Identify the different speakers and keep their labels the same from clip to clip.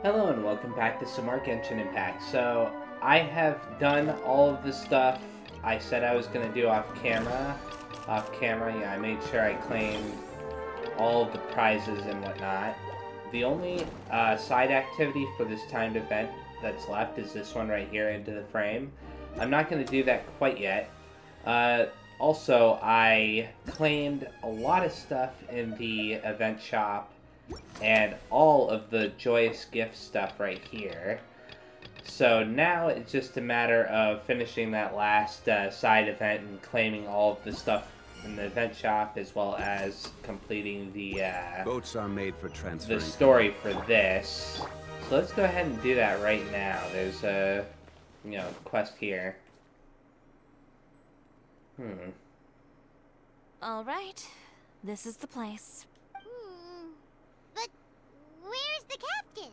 Speaker 1: Hello and welcome back to some more Genshin Impact. So, I have done all of the stuff I said I was going to do off camera. Yeah, I made sure I claimed all of the prizes and whatnot. The only side activity for this timed event that's left is this one right here, Into the Frame. I'm not going to do that quite yet. Also, I claimed a lot of stuff in the event shop and all of the joyous gift stuff right here. So now it's just a matter of finishing that last side event and claiming all of the stuff in the event shop, as well as completing the
Speaker 2: boats are made for transferring.
Speaker 1: the story for this. So let's go ahead and do that right now. There's a quest here.
Speaker 3: All right, this is the place.
Speaker 4: But where's the captain?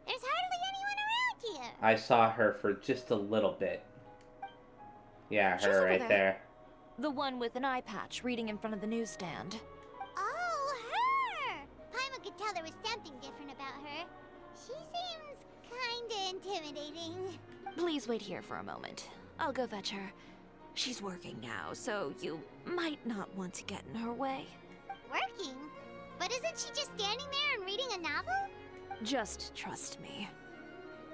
Speaker 4: There's hardly anyone around here.
Speaker 1: I saw her for just a little bit. Yeah,
Speaker 3: She's
Speaker 1: her
Speaker 3: over
Speaker 1: right there.
Speaker 3: The one with an eye patch reading in front of the newsstand.
Speaker 4: Oh, her! Paimon could tell there was something different about her. She seems kinda intimidating.
Speaker 3: Please wait here for a moment. I'll go fetch her. She's working now, so you might not want to get in her way.
Speaker 4: Working? But isn't she just standing there and reading a novel?
Speaker 3: Just trust me.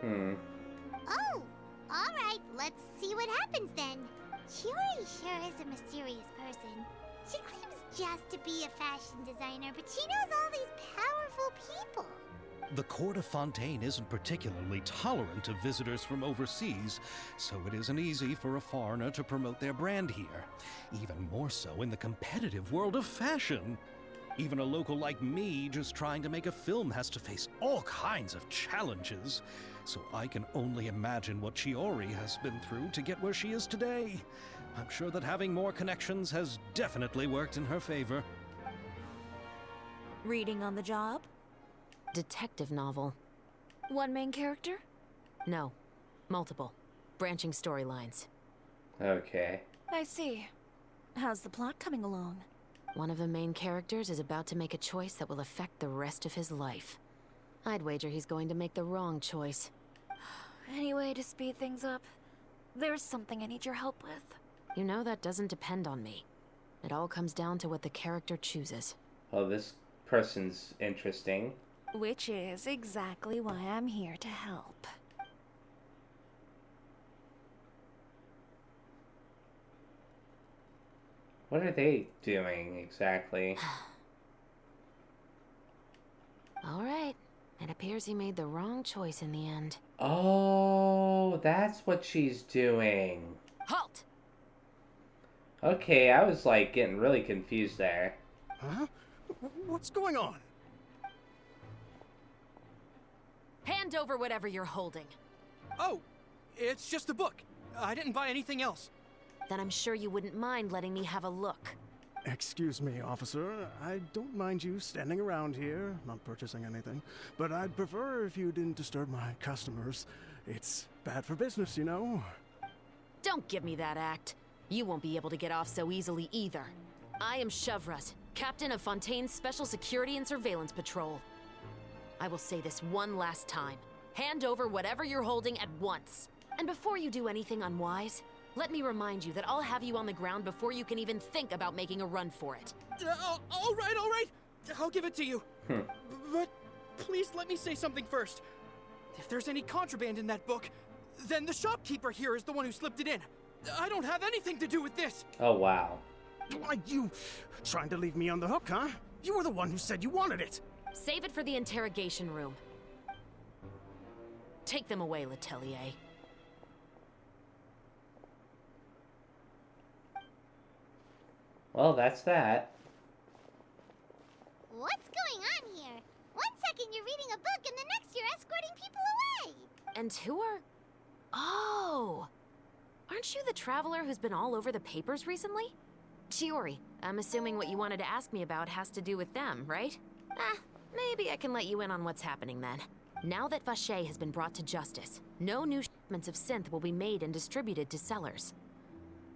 Speaker 4: Oh, alright, let's see what happens then. Shiori sure is a mysterious person. She claims just to be a fashion designer, but she knows all these powerful people.
Speaker 5: The court of Fontaine isn't particularly tolerant of visitors from overseas, so it isn't easy for a foreigner to promote their brand here. Even more so in the competitive world of fashion. Even a local like me just trying to make a film has to face all kinds of challenges. So I can only imagine what Shiori has been through to get where she is today. I'm sure that having more connections has definitely worked in her favor.
Speaker 3: Reading on the job?
Speaker 6: Detective novel.
Speaker 3: One main character?
Speaker 6: No. Multiple. Branching storylines.
Speaker 1: Okay.
Speaker 3: I see. How's the plot coming along?
Speaker 6: One of the main characters is about to make a choice that will affect the rest of his life. I'd wager he's going to make the wrong choice.
Speaker 3: Any way to speed things up? There's something I need your help with.
Speaker 6: You know that doesn't depend on me. It all comes down to what the character chooses.
Speaker 1: Oh, this person's interesting.
Speaker 3: Which is exactly why I'm here to help.
Speaker 1: What are they doing exactly?
Speaker 6: All right. It appears he made the wrong choice in the end.
Speaker 1: Oh, that's what she's doing.
Speaker 6: Halt!
Speaker 1: Okay, I was like getting really confused there.
Speaker 7: Huh? What's going on?
Speaker 6: Hand over whatever you're holding.
Speaker 7: Oh, it's just a book. I didn't buy anything else.
Speaker 6: Then I'm sure you wouldn't mind letting me have a look.
Speaker 8: Excuse me, officer. I don't mind you standing around here, not purchasing anything, but I'd prefer if you didn't disturb my customers. It's bad for business, you know?
Speaker 6: Don't give me that act. You won't be able to get off so easily either. I am Chevret, captain of Fontaine's Special Security and Surveillance Patrol. I will say this one last time. Hand over whatever you're holding at once. And before you do anything unwise, let me remind you that I'll have you on the ground before you can even think about making a run for it.
Speaker 7: All right. I'll give it to you. But please let me say something first. If there's any contraband in that book, then the shopkeeper here is the one who slipped it in. I don't have anything to do with this.
Speaker 1: Oh, wow.
Speaker 8: Why, you trying to leave me on the hook, huh? You were the one who said you wanted it.
Speaker 6: Save it for the interrogation room. Take them away, Letelier.
Speaker 1: Well, that's that.
Speaker 4: What's going on here? One second you're reading a book and the next you're escorting people away.
Speaker 6: And who are... Oh! Aren't you the traveler who's been all over the papers recently? Chiori, I'm assuming what you wanted to ask me about has to do with them, right? Maybe I can let you in on what's happening then. Now that Vache has been brought to justice, no new shipments of synth will be made and distributed to sellers.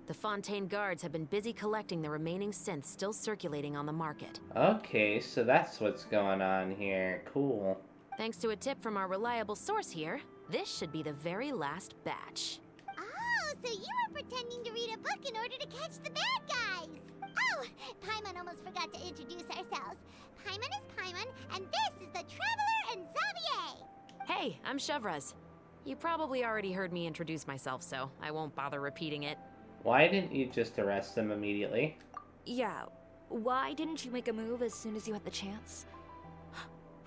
Speaker 6: The Fontaine guards have been busy collecting the remaining synths still circulating on the market.
Speaker 1: Okay, so that's what's going on here. Cool.
Speaker 6: Thanks to a tip from our reliable source here, this should be the very last batch.
Speaker 4: Oh, so you were pretending to read a book in order to catch the bad guys! Oh, Paimon almost forgot to introduce ourselves. Paimon is Paimon, and this is the Traveler and Xavier!
Speaker 6: Hey, I'm Chevraz. You probably already heard me introduce myself, so I won't bother repeating it.
Speaker 1: Why didn't you just arrest them immediately?
Speaker 3: Yeah, why didn't you make a move as soon as you had the chance?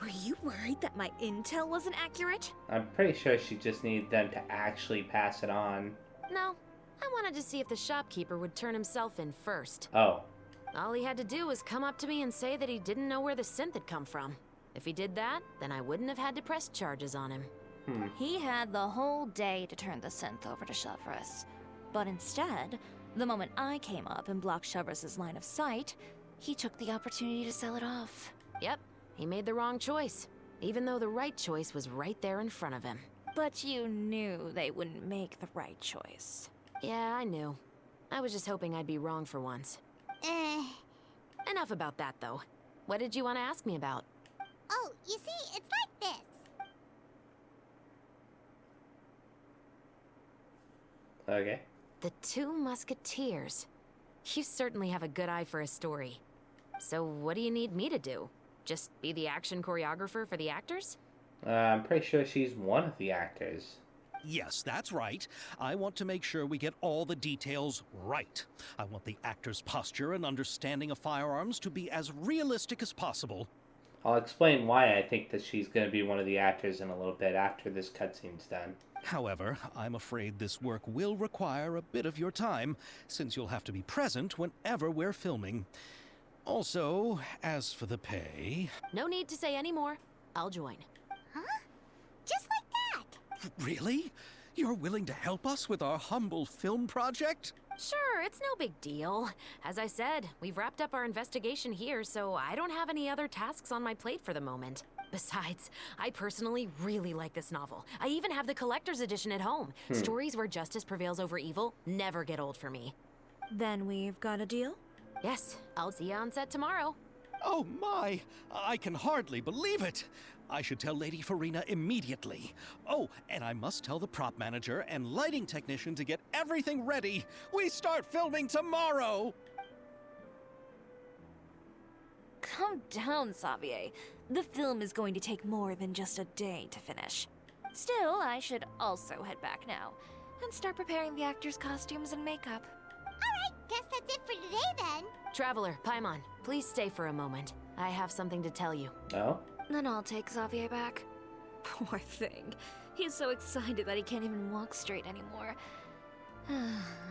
Speaker 3: Were you worried that my intel wasn't accurate?
Speaker 1: I'm pretty sure she just needed them to actually pass it on.
Speaker 6: No, I wanted to see if the shopkeeper would turn himself in first.
Speaker 1: Oh.
Speaker 6: All he had to do was come up to me and say that he didn't know where the synth had come from. If he did that, then I wouldn't have had to press charges on him.
Speaker 3: He had the whole day to turn the synth over to Chevraz. But instead, the moment I came up and blocked Chevraz's line of sight, he took the opportunity to sell it off.
Speaker 6: Yep, he made the wrong choice, even though the right choice was right there in front of him.
Speaker 3: But you knew they wouldn't make the right choice.
Speaker 6: Yeah, I knew. I was just hoping I'd be wrong for once. Enough about that, though. What did you want to ask me about?
Speaker 4: Oh, you see, it's like this.
Speaker 1: Okay.
Speaker 6: The Two Musketeers. You certainly have a good eye for a story. So what do you need me to do? Just be the action choreographer for the actors?
Speaker 1: I'm pretty sure she's one of the actors.
Speaker 5: Yes, that's right. I want to make sure we get all the details right. I want the actor's posture and understanding of firearms to be as realistic as possible.
Speaker 1: I'll explain why I think that she's going to be one of the actors in a little bit after this cutscene's done.
Speaker 5: However, I'm afraid this work will require a bit of your time, since you'll have to be present whenever we're filming. Also, as for the pay...
Speaker 6: No need to say any more. I'll join.
Speaker 4: Huh? Just like that?
Speaker 5: Really? You're willing to help us with our humble film project?
Speaker 6: Sure, it's no big deal. As I said, we've wrapped up our investigation here, so I don't have any other tasks on my plate for the moment. Besides, I personally really like this novel. I even have the collector's edition at home. Stories where justice prevails over evil never get old for me.
Speaker 3: Then we've got a deal?
Speaker 6: Yes, I'll see you on set tomorrow.
Speaker 5: Oh my! I can hardly believe it! I should tell Lady Farina immediately. Oh, and I must tell the prop manager and lighting technician to get everything ready. We start filming tomorrow!
Speaker 3: Calm down, Xavier. The film is going to take more than just a day to finish. Still, I should also head back now and start preparing the actors' costumes and makeup.
Speaker 4: Alright, guess that's it for today then.
Speaker 6: Traveler, Paimon, please stay for a moment. I have something to tell you.
Speaker 1: Oh?
Speaker 3: Then I'll take Xavier back. Poor thing. He's so excited that he can't even walk straight anymore.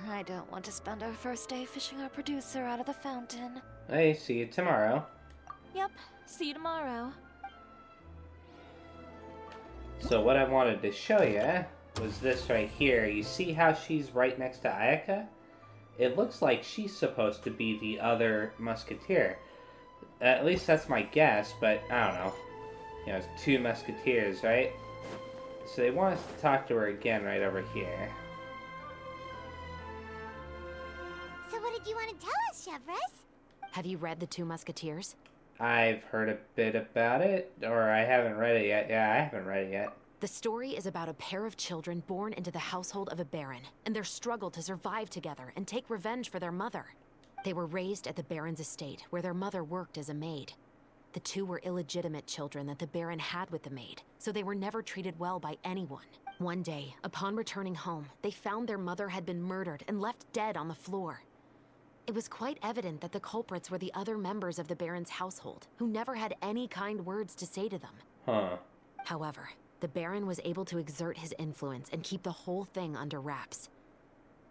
Speaker 3: I don't want to spend our first day fishing our producer out of the fountain.
Speaker 1: Hey, see you tomorrow.
Speaker 3: Yep, see you tomorrow.
Speaker 1: So what I wanted to show you was this right here. You see how she's right next to Ayaka? It looks like she's supposed to be the other musketeer. At least that's my guess, but I don't know. You know, it's two musketeers, right? So they want us to talk to her again right over here.
Speaker 4: So what did you want to tell us, Chevraz?
Speaker 6: Have you read The Two Musketeers?
Speaker 1: I've heard a bit about it, or I haven't read it yet. Yeah, I haven't read it yet.
Speaker 6: The story is about a pair of children born into the household of a baron, and their struggle to survive together and take revenge for their mother. They were raised at the baron's estate, where their mother worked as a maid. The two were illegitimate children that the baron had with the maid, so they were never treated well by anyone. One day, upon returning home, they found their mother had been murdered and left dead on the floor. It was quite evident that the culprits were the other members of the baron's household, who never had any kind words to say to them.
Speaker 1: Huh.
Speaker 6: However, the baron was able to exert his influence and keep the whole thing under wraps.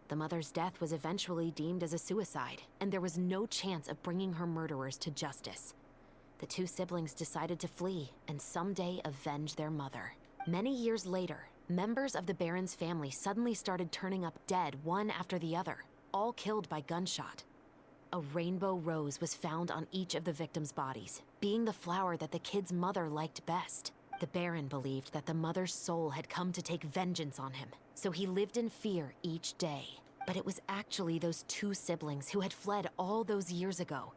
Speaker 6: The mother's death was eventually deemed as a suicide, and there was no chance of bringing her murderers to justice. The two siblings decided to flee and someday avenge their mother. Many years later, members of the baron's family suddenly started turning up dead one after the other, all killed by gunshot. A rainbow rose was found on each of the victims' bodies, being the flower that the kid's mother liked best. The baron believed that the mother's soul had come to take vengeance on him, so he lived in fear each day. But it was actually those two siblings who had fled all those years ago.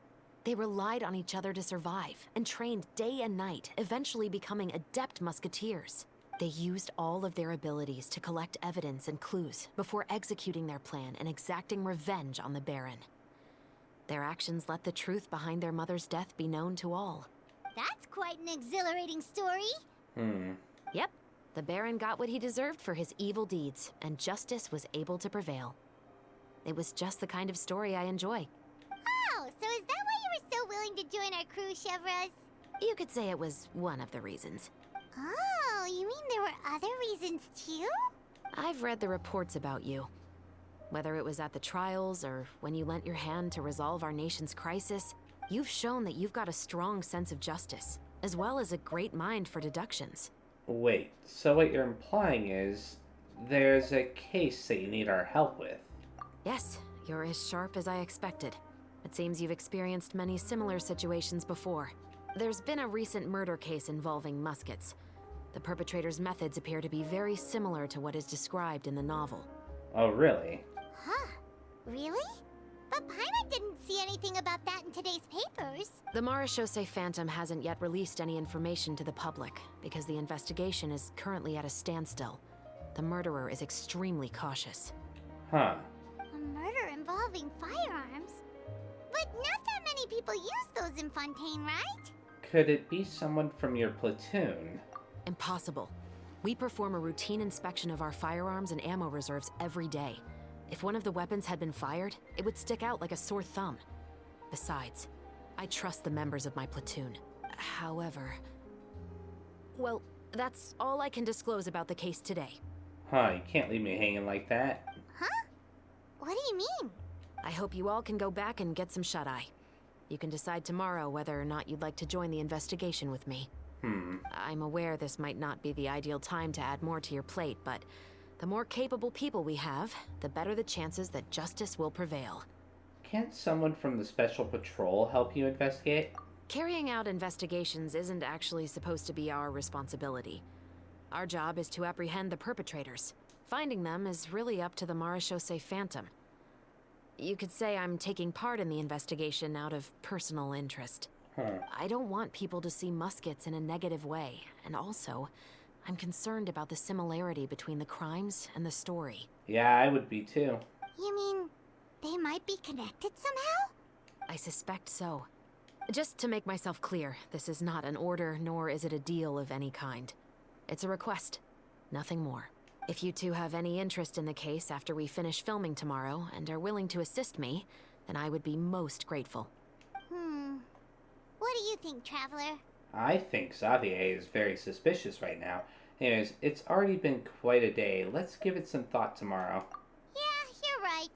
Speaker 6: They relied on each other to survive and trained day and night, eventually becoming adept musketeers. They used all of their abilities to collect evidence and clues before executing their plan and exacting revenge on the Baron. Their actions let the truth behind their mother's death be known to all.
Speaker 4: That's quite an exhilarating story.
Speaker 6: Yep, the Baron got what he deserved for his evil deeds, and justice was able to prevail. It was just the kind of story I enjoy.
Speaker 4: Oh, so is that why you were so willing to join our crew, Chevros?
Speaker 6: You could say it was one of the reasons.
Speaker 4: Oh, you mean there were other reasons too?
Speaker 6: I've read the reports about you. Whether it was at the trials or when you lent your hand to resolve our nation's crisis, you've shown that you've got a strong sense of justice, as well as a great mind for deductions.
Speaker 1: Wait, so what you're implying is there's a case that you need our help with?
Speaker 6: Yes, you're as sharp as I expected. It seems you've experienced many similar situations before. There's been a recent murder case involving Muskets. The perpetrator's methods appear to be very similar to what is described in the novel.
Speaker 1: Oh, really?
Speaker 4: Huh. Really? But Paimon didn't see anything about that in today's papers.
Speaker 6: The Marechaussee Phantom hasn't yet released any information to the public because the investigation is currently at a standstill. The murderer is extremely cautious.
Speaker 1: Huh.
Speaker 4: A murder involving firearms? But not that many people use those in Fontaine, right?
Speaker 1: Could it be someone from your platoon?
Speaker 6: Impossible. We perform a routine inspection of our firearms and ammo reserves every day. If one of the weapons had been fired, it would stick out like a sore thumb. Besides, I trust the members of my platoon. However... Well, that's all I can disclose about the case today.
Speaker 1: Huh, you can't leave me hanging like that.
Speaker 4: Huh? What do you mean?
Speaker 6: I hope you all can go back and get some shut-eye. You can decide tomorrow whether or not you'd like to join the investigation with me. I'm aware this might not be the ideal time to add more to your plate, but the more capable people we have, the better the chances that justice will prevail.
Speaker 1: Can't someone from the Special Patrol help you investigate?
Speaker 6: Carrying out investigations isn't actually supposed to be our responsibility. Our job is to apprehend the perpetrators. Finding them is really up to the Marechaussee Phantom. You could say I'm taking part in the investigation out of personal interest. I don't want people to see Muskets in a negative way, and also, I'm concerned about the similarity between the crimes and the story.
Speaker 1: Yeah, I would be too.
Speaker 4: You mean they might be connected somehow?
Speaker 6: I suspect so. Just to make myself clear, this is not an order, nor is it a deal of any kind. It's a request, nothing more. If you two have any interest in the case after we finish filming tomorrow and are willing to assist me, then I would be most grateful.
Speaker 4: What do you think, Traveler?
Speaker 1: I think Xavier is very suspicious right now. Anyways, it's already been quite a day. Let's give it some thought tomorrow.
Speaker 4: Yeah, you're right.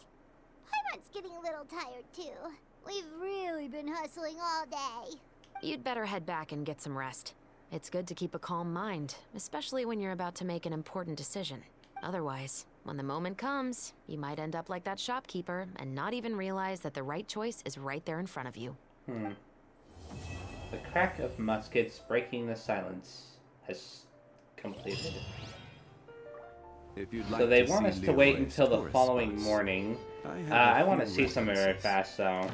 Speaker 4: Paimon's getting a little tired, too. We've really been hustling all day.
Speaker 6: You'd better head back and get some rest. It's good to keep a calm mind, especially when you're about to make an important decision. Otherwise, when the moment comes, you might end up like that shopkeeper and not even realize that the right choice is right there in front of you.
Speaker 1: The crack of muskets breaking the silence has completed.
Speaker 2: If you'd like
Speaker 1: So they
Speaker 2: to
Speaker 1: want
Speaker 2: see
Speaker 1: us to wait
Speaker 2: Leroy's
Speaker 1: until the
Speaker 2: tourist
Speaker 1: following
Speaker 2: spots,
Speaker 1: morning.
Speaker 2: have
Speaker 1: I
Speaker 2: a
Speaker 1: want to
Speaker 2: few
Speaker 1: see something very
Speaker 2: references.
Speaker 1: fast, though.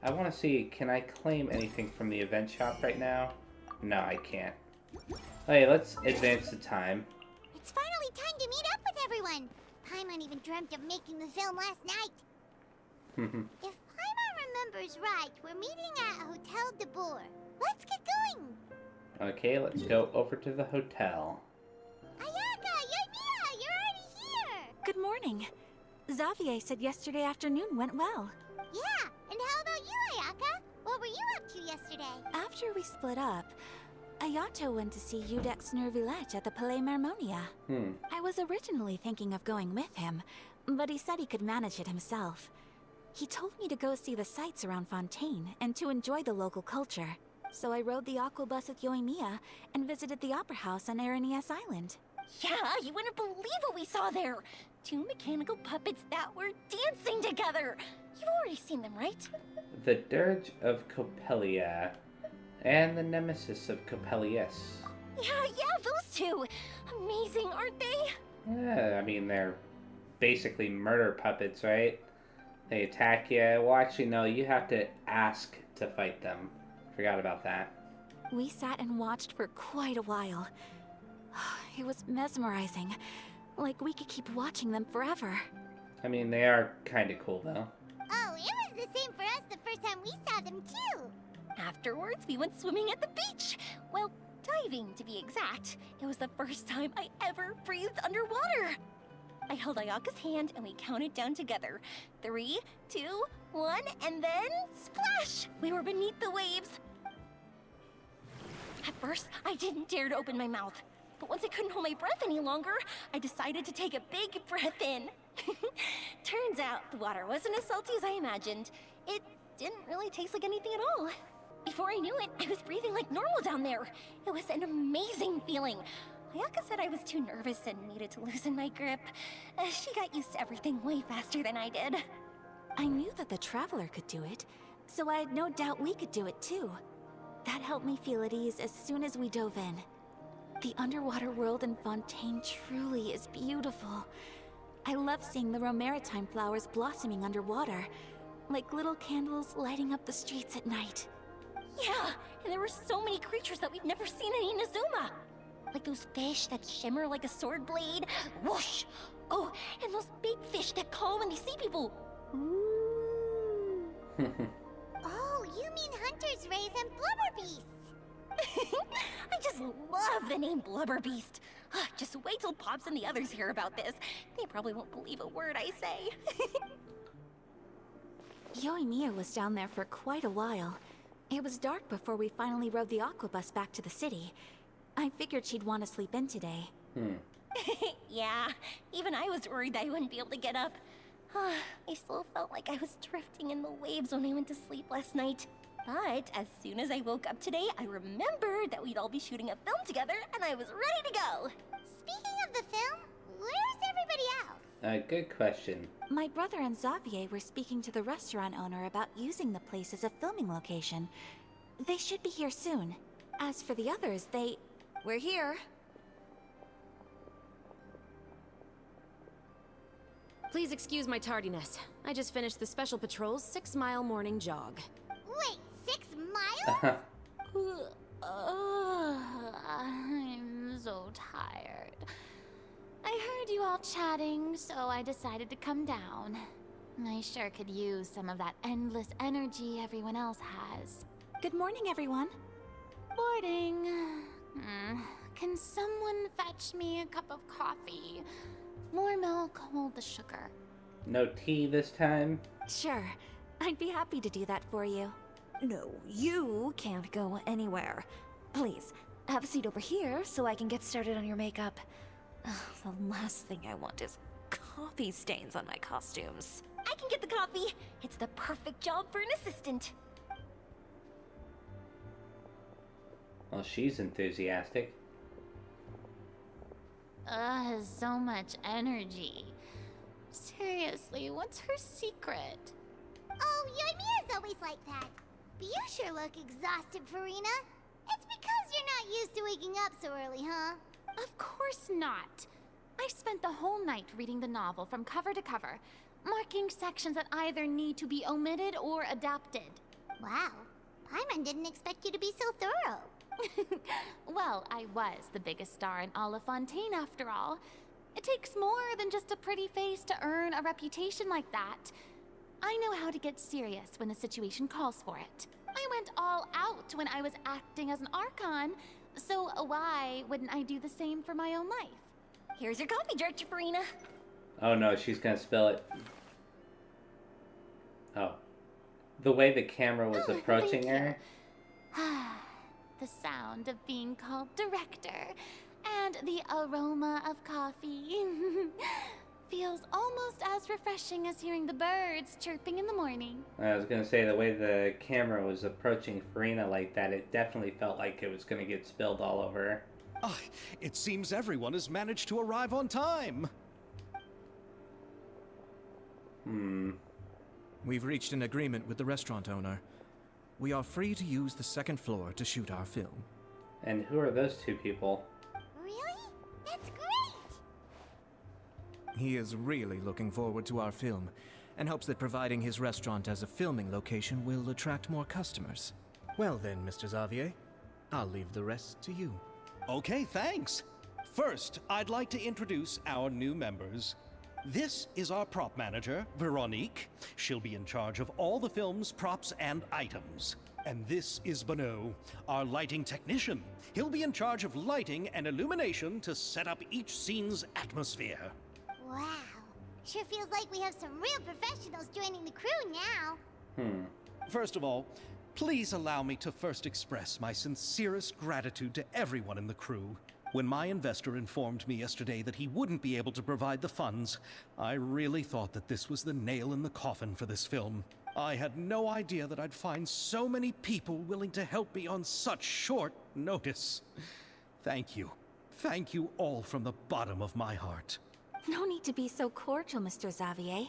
Speaker 1: I want to see, can I claim anything from the event shop right now? No, I can't. Hey, let's advance the time.
Speaker 4: It's finally time to meet up with everyone. Paimon even dreamt of making the film last night. If Paimon remembers right, we're meeting at Hotel de Boer. Let's get going.
Speaker 1: Okay, let's go over to the hotel.
Speaker 4: Ayaka, Yoimiya, you're already here.
Speaker 9: Good morning. Xavier said yesterday afternoon went well.
Speaker 4: Yeah, and how about you, Ayaka? What were you up to yesterday?
Speaker 9: After we split up, Ayato went to see Udex Nervillette at the Palais Mermonia. I was originally thinking of going with him, but he said he could manage it himself. He told me to go see the sights around Fontaine and to enjoy the local culture. So I rode the aqua bus with Yoimiya and visited the opera house on Aranias Island.
Speaker 10: Yeah, you wouldn't believe what we saw there. 2 mechanical puppets that were dancing together. You've already seen them, right?
Speaker 1: The Dirge of Coppelia and the Nemesis of Coppelius.
Speaker 10: Yeah, those two. Amazing, aren't they?
Speaker 1: Yeah, I mean, they're basically murder puppets, right? They attack you. Well, actually, no. You have to ask to fight them. Forgot about that.
Speaker 9: We sat and watched for quite a while. It was mesmerizing. Like we could keep watching them forever.
Speaker 1: I mean, they are kind of cool, though.
Speaker 4: Oh, it was the same for us the first time we saw them, too.
Speaker 10: Afterwards, we went swimming at the beach. Well, diving, to be exact. It was the first time I ever breathed underwater. I held Ayaka's hand and we counted down together. 3, 2, 1, and then splash! We were beneath the waves. At first, I didn't dare to open my mouth. But once I couldn't hold my breath any longer, I decided to take a big breath in. Turns out the water wasn't as salty as I imagined. It didn't really taste like anything at all. Before I knew it, I was breathing like normal down there. It was an amazing feeling. Ayaka said I was too nervous and needed to loosen my grip. She got used to everything way faster than I did.
Speaker 9: I knew that the Traveler could do it, so I had no doubt we could do it too. That helped me feel at ease as soon as we dove in. The underwater world in Fontaine truly is beautiful. I love seeing the Romaritime flowers blossoming underwater, like little candles lighting up the streets at night.
Speaker 10: Yeah, and there were so many creatures that we've never seen in Inazuma. Like those fish that shimmer like a sword blade. Whoosh! Oh, and those big fish that call when they see people. Ooh.
Speaker 4: Oh, you mean Hunter's Rays and Blubber Beasts.
Speaker 10: I just love the name Blubber Beast. Just wait till Pops and the others hear about this. They probably won't believe a word I say.
Speaker 9: Yoimiya was down there for quite a while. It was dark before we finally rode the aquabus back to the city. I figured she'd want to sleep in today.
Speaker 10: Yeah, even I was worried that I wouldn't be able to get up. I still felt like I was drifting in the waves when I went to sleep last night. But as soon as I woke up today, I remembered that we'd all be shooting a film together, and I was ready to go.
Speaker 4: Speaking of the film, where's everybody else?
Speaker 1: Good question.
Speaker 9: My brother and Xavier were speaking to the restaurant owner about using the place as a filming location. They should be here soon. As for the others,
Speaker 6: We're here. Please excuse my tardiness. I just finished the Special Patrol's 6-mile morning jog.
Speaker 4: Wait, 6 miles?
Speaker 11: I'm so tired. I heard you all chatting, so I decided to come down. I sure could use some of that endless energy everyone else has.
Speaker 9: good morning, everyone.
Speaker 11: Morning. Can someone fetch me a cup of coffee? More milk, hold the sugar.
Speaker 1: No tea this time?
Speaker 9: Sure, I'd be happy to do that for you.
Speaker 3: No, you can't go anywhere. Please, have a seat over here so I can get started on your makeup. The last thing I want is coffee stains on my costumes.
Speaker 10: I can get the coffee. It's the perfect job for an assistant.
Speaker 1: Well, she's enthusiastic.
Speaker 11: So much energy. Seriously, what's her secret?
Speaker 4: Oh, Yoimiya's always like that. But you sure look exhausted, Farina. It's because you're not used to waking up so early, huh?
Speaker 11: Of course not. I spent the whole night reading the novel from cover to cover, marking sections that either need to be omitted or adapted.
Speaker 4: Wow. Paimon didn't expect you to be so thorough.
Speaker 11: Well, I was the biggest star in all of Fontaine after all. It takes more than just a pretty face to earn a reputation like that. I know how to get serious when the situation calls for it. I went all out when I was acting as an Archon, so why wouldn't I do the same for my own life?
Speaker 10: Here's your coffee, Director Farina.
Speaker 1: Oh no, she's gonna spill it. Oh. The way the camera was approaching her.
Speaker 11: The sound of being called director and the aroma of coffee feels almost as refreshing as hearing the birds chirping in the morning.
Speaker 1: I was gonna say, the way the camera was approaching Farina like that, it definitely felt like it was gonna get spilled all over her.
Speaker 5: Ah, it seems everyone has managed to arrive on time.
Speaker 7: We've reached an agreement with the restaurant owner. We are free to use the second floor to shoot our film.
Speaker 1: And who are those two people?
Speaker 4: Really? That's great!
Speaker 7: He is really looking forward to our film,
Speaker 12: and hopes that providing his restaurant as a filming location will attract more customers. Well then, Mr. Xavier, I'll leave the rest to you.
Speaker 5: Okay, thanks. First, I'd like to introduce our new members. This is our prop manager, Veronique. She'll be in charge of all the film's props and items. And this is Bonneau, our lighting technician. He'll be in charge of lighting and illumination to set up each scene's atmosphere.
Speaker 4: Wow. Sure feels like we have some real professionals joining the crew now.
Speaker 5: First of all, please allow me to first express my sincerest gratitude to everyone in the crew. When my investor informed me yesterday that he wouldn't be able to provide the funds, I really thought that this was the nail in the coffin for this film. I had no idea that I'd find so many people willing to help me on such short notice. Thank you. Thank you all from the bottom of my heart.
Speaker 9: No need to be so cordial, Mr. Xavier.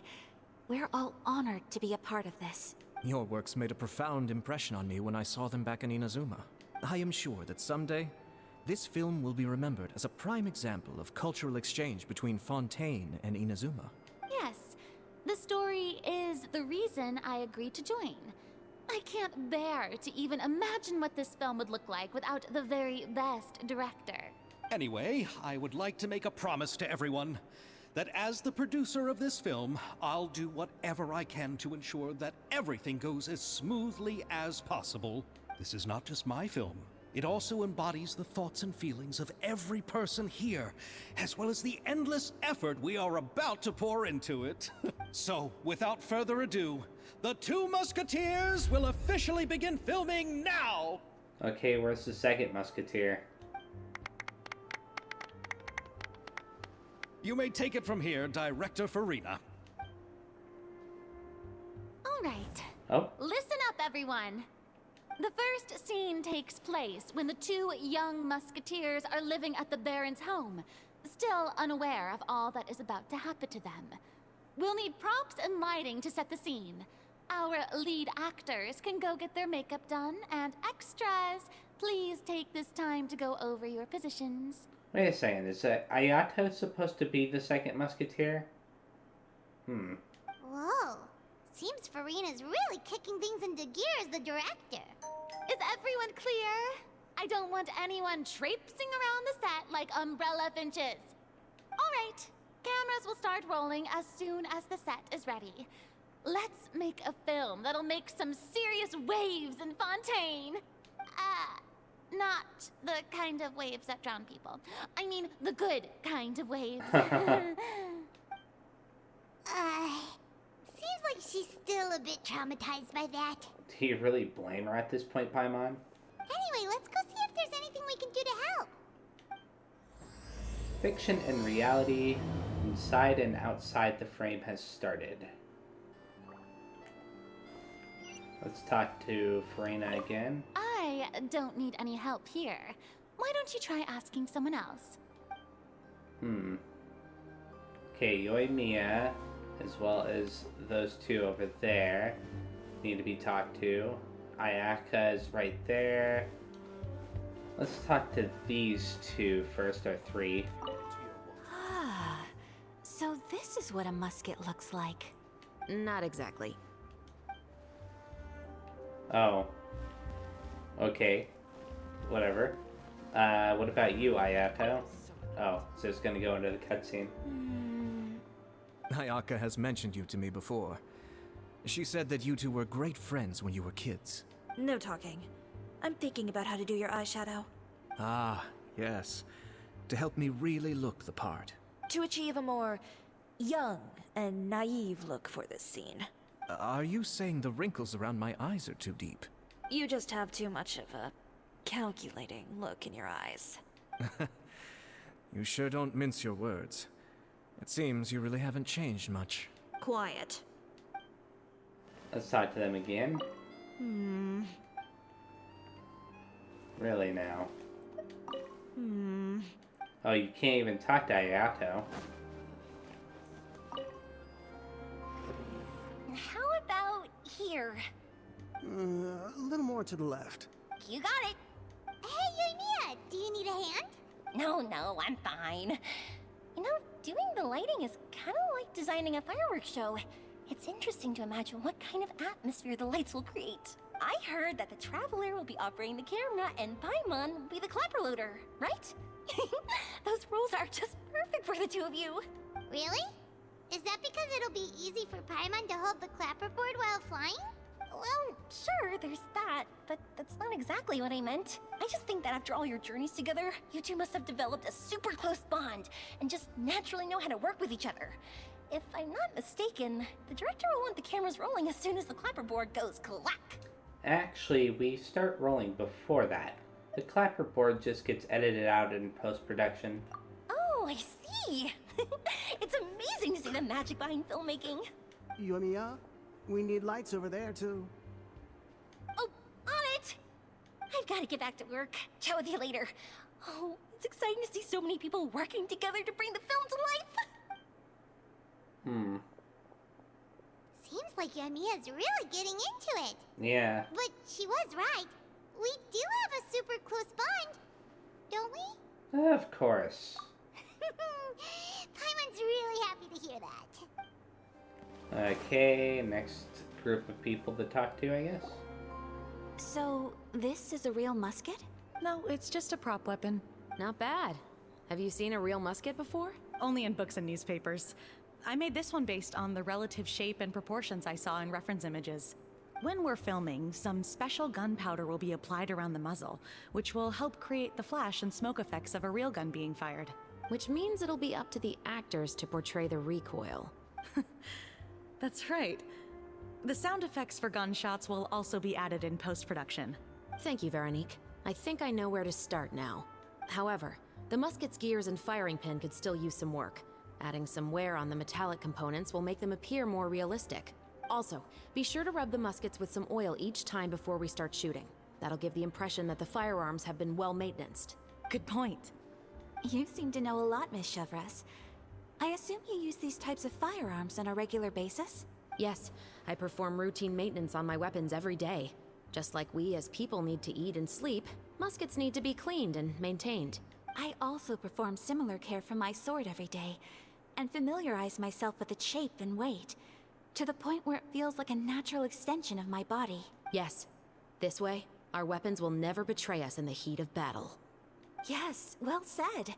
Speaker 9: We're all honored to be a part of this.
Speaker 12: Your works made a profound impression on me when I saw them back in Inazuma. I am sure that someday, this film will be remembered as a prime example of cultural exchange between Fontaine and Inazuma.
Speaker 11: Yes, the story is the reason I agreed to join. I can't bear to even imagine what this film would look like without the very best director.
Speaker 5: Anyway, I would like to make a promise to everyone that as the producer of this film, I'll do whatever I can to ensure that everything goes as smoothly as possible. This is not just my film. It also embodies the thoughts and feelings of every person here, as well as the endless effort we are about to pour into it. So, without further ado, the Two Musketeers will officially begin filming now!
Speaker 1: Okay, where's the second Musketeer?
Speaker 5: You may take it from here, Director Farina.
Speaker 11: All right.
Speaker 1: Oh.
Speaker 11: Listen up, everyone. The first scene takes place when the two young musketeers are living at the Baron's home, still unaware of all that is about to happen to them. We'll need props and lighting to set the scene. Our lead actors can go get their makeup done, and extras, please take this time to go over your positions.
Speaker 1: Wait a second, is Ayato supposed to be the second Musketeer?
Speaker 4: Whoa. Seems Farina's really kicking things into gear as the director.
Speaker 11: Is everyone clear? I don't want anyone traipsing around the set like umbrella finches. All right, cameras will start rolling as soon as the set is ready. Let's make a film that'll make some serious waves in Fontaine. Not the kind of waves that drown people. I mean, the good kind of waves.
Speaker 4: Seems like she's still a bit traumatized by that.
Speaker 1: Do you really blame her at this point, Paimon?
Speaker 4: Anyway, let's go see if there's anything we can do to help.
Speaker 1: Fiction and reality, inside and outside the frame, has started. Let's talk to Farina again.
Speaker 11: I don't need any help here. Why don't you try asking someone else?
Speaker 1: Okay, Yoimiya, as well as those two over there, need to be talked to. Ayaka is right there. Let's talk to these two first, or three.
Speaker 9: Ah, so this is what a musket looks like.
Speaker 6: Not exactly.
Speaker 1: Oh. Okay. Whatever. What about you, Ayato? Oh, so it's gonna go into the cutscene.
Speaker 12: Ayaka has mentioned you to me before. She said that you two were great friends when you were kids.
Speaker 13: No talking. I'm thinking about how to do your eyeshadow.
Speaker 12: Ah, yes. To help me really look the part.
Speaker 13: To achieve a more young and naive look for this scene.
Speaker 12: Are you saying the wrinkles around my eyes are too deep?
Speaker 13: You just have too much of a calculating look in your eyes.
Speaker 12: You sure don't mince your words. It seems you really haven't changed much.
Speaker 13: Quiet.
Speaker 1: Let's talk to them again. Really now? Oh, you can't even talk to Ayato.
Speaker 10: How about here?
Speaker 8: A little more to the left.
Speaker 10: You got it.
Speaker 4: Hey, Yoimiya, do you need a hand?
Speaker 10: No, I'm fine. You know, doing the lighting is kind of like designing a fireworks show. It's interesting to imagine what kind of atmosphere the lights will create. I heard that the Traveler will be operating the camera and Paimon will be the clapper loader, right? Those roles are just perfect for the two of you.
Speaker 4: Really? Is that because it'll be easy for Paimon to hold the clapperboard while flying?
Speaker 10: Well, sure, there's that, but that's not exactly what I meant. I just think that after all your journeys together, you two must have developed a super close bond and just naturally know how to work with each other. If I'm not mistaken, the director will want the cameras rolling as soon as the clapperboard goes clack.
Speaker 1: Actually, we start rolling before that. The clapperboard just gets edited out in post-production.
Speaker 10: Oh, I see. It's amazing to see the magic behind filmmaking.
Speaker 8: Yoimiya, we need lights over there, too.
Speaker 10: Oh, on it! I've got to get back to work. Chat with you later. Oh, it's exciting to see so many people working together to bring the film to life.
Speaker 4: Seems like Yoimiya's really getting into it.
Speaker 1: Yeah.
Speaker 4: But she was right. We do have a super close bond, don't we?
Speaker 1: Of course.
Speaker 4: Paimon's really happy to hear that.
Speaker 1: Okay, next group of people to talk to, I guess.
Speaker 9: So, this is a real musket?
Speaker 14: No, it's just a prop weapon.
Speaker 6: Not bad. Have you seen a real musket before?
Speaker 14: Only in books and newspapers. I made this one based on the relative shape and proportions I saw in reference images. When we're filming, some special gunpowder will be applied around the muzzle, which will help create the flash and smoke effects of a real gun being fired.
Speaker 6: Which means it'll be up to the actors to portray the recoil.
Speaker 14: That's right. The sound effects for gunshots will also be added in post-production.
Speaker 6: Thank you, Veronique. I think I know where to start now. However, the musket's gears and firing pin could still use some work. Adding some wear on the metallic components will make them appear more realistic. Also, be sure to rub the muskets with some oil each time before we start shooting. That'll give the impression that the firearms have been well maintained.
Speaker 14: Good point.
Speaker 9: You seem to know a lot, Miss Chevres. I assume you use these types of firearms on a regular basis?
Speaker 6: Yes, I perform routine maintenance on my weapons every day. Just like we as people need to eat and sleep, muskets need to be cleaned and maintained.
Speaker 9: I also perform similar care for my sword every day, and familiarize myself with its shape and weight, to the point where it feels like a natural extension of my body.
Speaker 6: Yes. This way, our weapons will never betray us in the heat of battle.
Speaker 9: Yes, well said.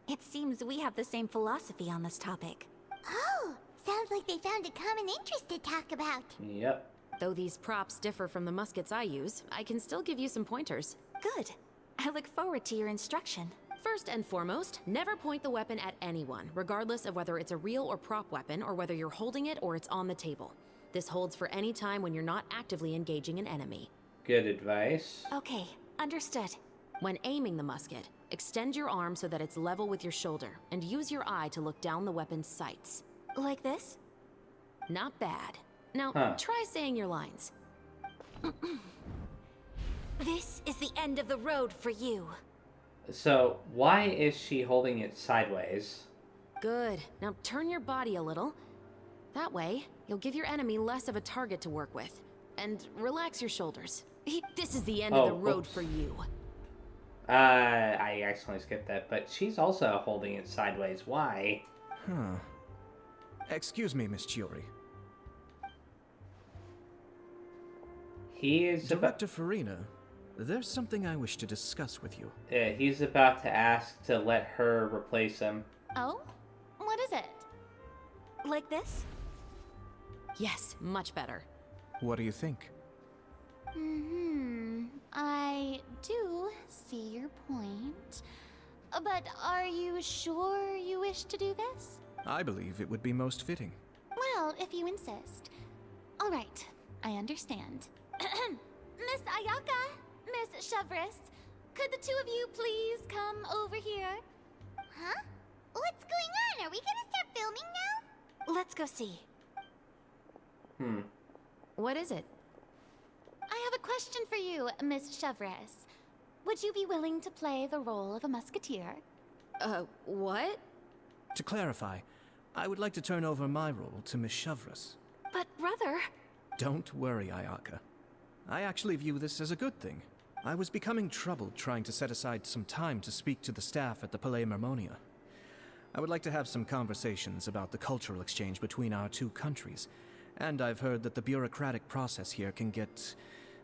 Speaker 9: It seems we have the same philosophy on this topic.
Speaker 4: Oh, sounds like they found a common interest to talk about.
Speaker 1: Yep.
Speaker 6: Though these props differ from the muskets I use, I can still give you some pointers.
Speaker 9: Good. I look forward to your instruction.
Speaker 6: First and foremost, never point the weapon at anyone, regardless of whether it's a real or prop weapon, or whether you're holding it or it's on the table. This holds for any time when you're not actively engaging an enemy.
Speaker 1: Good advice.
Speaker 9: Okay, understood.
Speaker 6: When aiming the musket, extend your arm so that it's level with your shoulder, and use your eye to look down the weapon's sights.
Speaker 9: Like this?
Speaker 6: Not bad. Now, try saying your lines.
Speaker 9: This is the end of the road for you.
Speaker 1: So, why is she holding it sideways?
Speaker 6: Good. Now turn your body a little. That way, you'll give your enemy less of a target to work with. And relax your shoulders. This is the end of the road for you.
Speaker 1: I accidentally skipped that, but she's also holding it sideways. Why?
Speaker 12: Excuse me, Miss Chiori.
Speaker 1: He is
Speaker 12: Director Farina, there's something I wish to discuss with you.
Speaker 1: He's about to ask to let her replace him.
Speaker 11: Oh? What is it?
Speaker 9: Like this?
Speaker 6: Yes, much better.
Speaker 12: What do you think?
Speaker 11: I do see your point. But are you sure you wish to do this?
Speaker 12: I believe it would be most fitting.
Speaker 11: Well, if you insist. All right, I understand. Miss Ayaka, Miss Chevres, could the two of you please come over here?
Speaker 4: Huh? What's going on? Are we gonna start filming now?
Speaker 9: Let's go see.
Speaker 6: What is it?
Speaker 11: I have a question for you, Miss Chevres. Would you be willing to play the role of a musketeer?
Speaker 6: What?
Speaker 12: To clarify, I would like to turn over my role to Miss Chevres.
Speaker 9: But brother...
Speaker 12: Don't worry, Ayaka. I actually view this as a good thing. I was becoming troubled trying to set aside some time to speak to the staff at the Palais Mermonia. I would like to have some conversations about the cultural exchange between our two countries, And I've heard that the bureaucratic process here can get